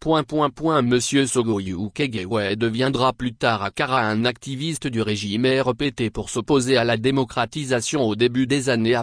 Monsieur Sogoyou Kegeway deviendra plus tard à Kara un activiste du régime RPT pour s'opposer à la démocratisation au début des années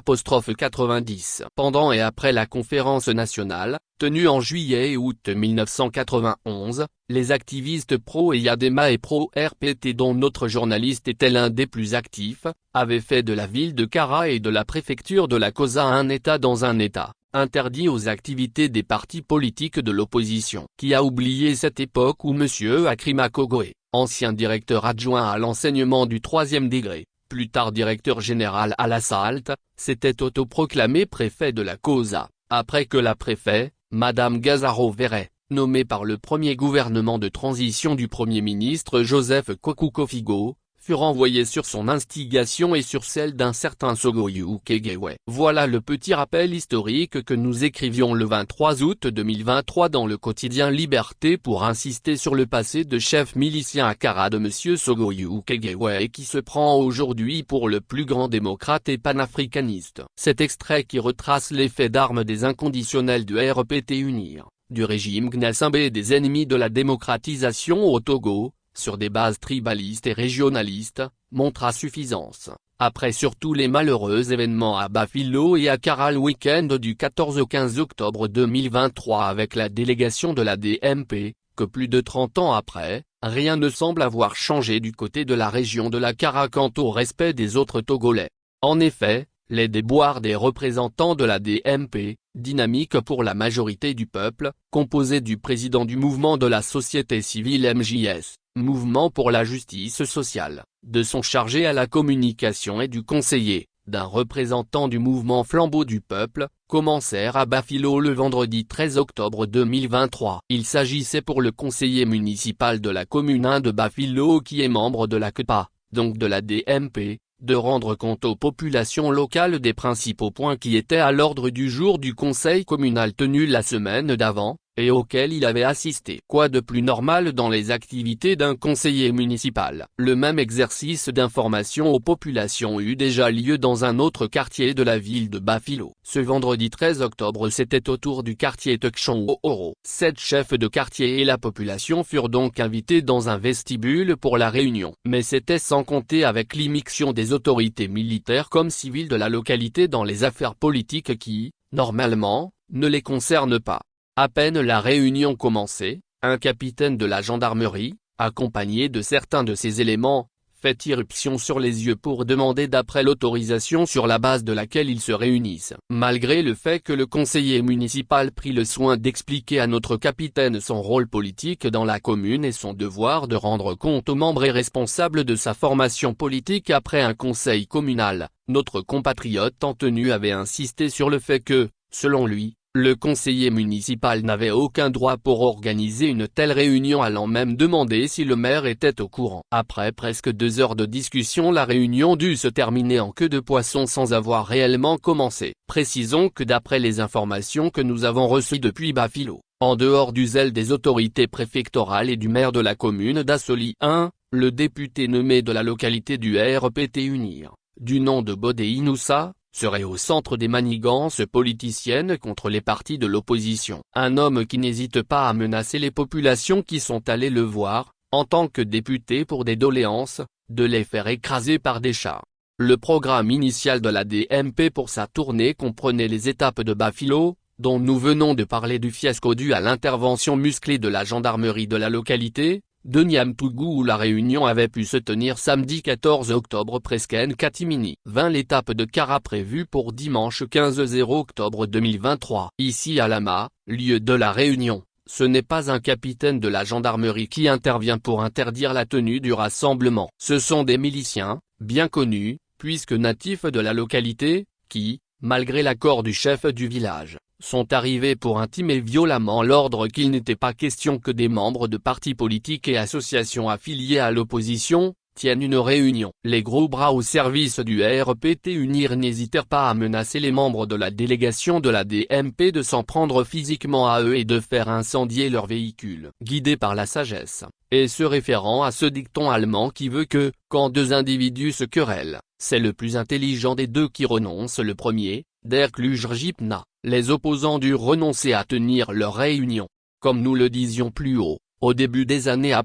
90. Pendant et après la conférence nationale, tenue en juillet et août 1991, les activistes pro-Eyadema et pro-RPT dont notre journaliste était l'un des plus actifs, avaient fait de la ville de Kara et de la préfecture de la Kosa un État dans un État, interdit aux activités des partis politiques de l'opposition. Qui a oublié cette époque où M. Akrima Kogoé, ancien directeur adjoint à l'enseignement du 3e degré, plus tard directeur général à la SALT, s'était autoproclamé préfet de la Kosa, après que la préfet, Madame Gazaro Verret, nommée par le premier gouvernement de transition du Premier ministre Joseph Kokukofigo, fut renvoyée sur son instigation et sur celle d'un certain Sogoyou Kegeway. Voilà le petit rappel historique que nous écrivions le 23 août 2023 dans le quotidien Liberté pour insister sur le passé de chef milicien à Kara de M. Sogoyou Kegeway qui se prend aujourd'hui pour le plus grand démocrate et panafricaniste. Cet extrait qui retrace l'effet d'armes des inconditionnels du RPT Unir, du régime Gnassingbé et des ennemis de la démocratisation au Togo, sur des bases tribalistes et régionalistes, montre à suffisance, après surtout les malheureux événements à Bafilo et à Kara le week-end du 14 au 15 octobre 2023 avec la délégation de la DMP, que plus de 30 ans après, rien ne semble avoir changé du côté de la région de la Kara quant au respect des autres Togolais. En effet, les déboires des représentants de la DMP, dynamique pour la majorité du peuple, composé du président du mouvement de la société civile MJS, Mouvement pour la justice sociale, de son chargé à la communication et du conseiller, d'un représentant du mouvement Flambeau du peuple, commencèrent à Bafilo le vendredi 13 octobre 2023. Il s'agissait pour le conseiller municipal de la commune 1 de Bafilo qui est membre de la CEPA, donc de la DMP, de rendre compte aux populations locales des principaux points qui étaient à l'ordre du jour du conseil communal tenu la semaine d'avant, et auquel il avait assisté. Quoi de plus normal dans les activités d'un conseiller municipal? Le même exercice d'information aux populations eut déjà lieu dans un autre quartier de la ville de Bafilo. Ce vendredi 13 octobre c'était au tour du quartier Tekchon-Oro. 7 chefs de quartier et la population furent donc invités dans un vestibule pour la réunion. Mais c'était sans compter avec l'immixtion des autorités militaires comme civiles de la localité dans les affaires politiques qui, normalement, ne les concernent pas. À peine la réunion commencée, un capitaine de la gendarmerie, accompagné de certains de ses éléments, fait irruption sur les lieux pour demander d'après l'autorisation sur la base de laquelle ils se réunissent. Malgré le fait que le conseiller municipal prit le soin d'expliquer à notre capitaine son rôle politique dans la commune et son devoir de rendre compte aux membres et responsables de sa formation politique après un conseil communal, notre compatriote en tenue avait insisté sur le fait que, selon lui, le conseiller municipal n'avait aucun droit pour organiser une telle réunion allant même demander si le maire était au courant. Après presque 2 heures de discussion la réunion dut se terminer en queue de poisson sans avoir réellement commencé. Précisons que d'après les informations que nous avons reçues depuis Bafilo, en dehors du zèle des autorités préfectorales et du maire de la commune d'Assoli 1, le député nommé de la localité du RPT Unir, du nom de Bodé Inoussa, serait au centre des manigances politiciennes contre les partis de l'opposition. Un homme qui n'hésite pas à menacer les populations qui sont allées le voir, en tant que député pour des doléances, de les faire écraser par des chars. Le programme initial de la DMP pour sa tournée comprenait les étapes de Bafilo, dont nous venons de parler du fiasco dû à l'intervention musclée de la gendarmerie de la localité, de Niamtougou où la réunion avait pu se tenir samedi 14 octobre presqu'en catimini. 20 l'étape de Kara prévue pour dimanche 15 octobre 2023. Ici à Lama, lieu de la réunion, ce n'est pas un capitaine de la gendarmerie qui intervient pour interdire la tenue du rassemblement. Ce sont des miliciens, bien connus, puisque natifs de la localité, qui, malgré l'accord du chef du village, sont arrivés pour intimer violemment l'ordre qu'il n'était pas question que des membres de partis politiques et associations affiliées à l'opposition tiennent une réunion. Les gros bras au service du RPT Unir n'hésitèrent pas à menacer les membres de la délégation de la DMP de s'en prendre physiquement à eux et de faire incendier leur véhicule. Guidés par la sagesse, et se référant à ce dicton allemand qui veut que, quand 2 individus se querellent, c'est le plus intelligent des 2 qui renonce le premier, Der Kluge Gipna, les opposants durent renoncer à tenir leur réunion. Comme nous le disions plus haut, au début des années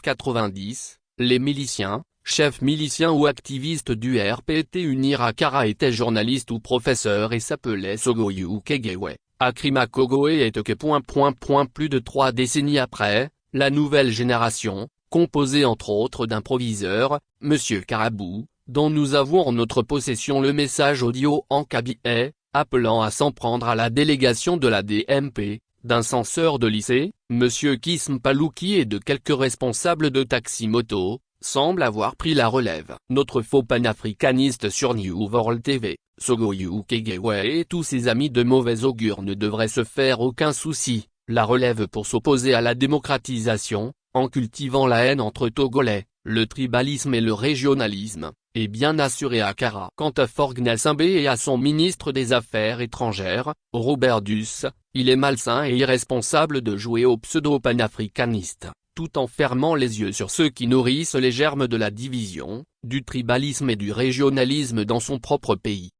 90, les miliciens, chefs miliciens ou activistes du RPT Unir Akara étaient journalistes ou professeurs et s'appelaient Sogoyu Kegewe. Akrima Kogoe est que plus de 3 décennies après, la nouvelle génération, composée entre autres d'un proviseur, Monsieur Carabou, dont nous avons en notre possession le message audio en cabinet, appelant à s'en prendre à la délégation de la DMP, d'un censeur de lycée, Monsieur Kism Palouki et de quelques responsables de taxi-moto, semble avoir pris la relève. Notre faux panafricaniste sur New World TV, Sogoyu Kegewe et tous ses amis de mauvais augure ne devraient se faire aucun souci, la relève pour s'opposer à la démocratisation, en cultivant la haine entre Togolais, le tribalisme et le régionalisme, est bien assurée à Akara. Quant à Forgnel Simbé et à son ministre des Affaires étrangères, Robert Duss, il est malsain et irresponsable de jouer au pseudo-panafricaniste, tout en fermant les yeux sur ceux qui nourrissent les germes de la division, du tribalisme et du régionalisme dans son propre pays.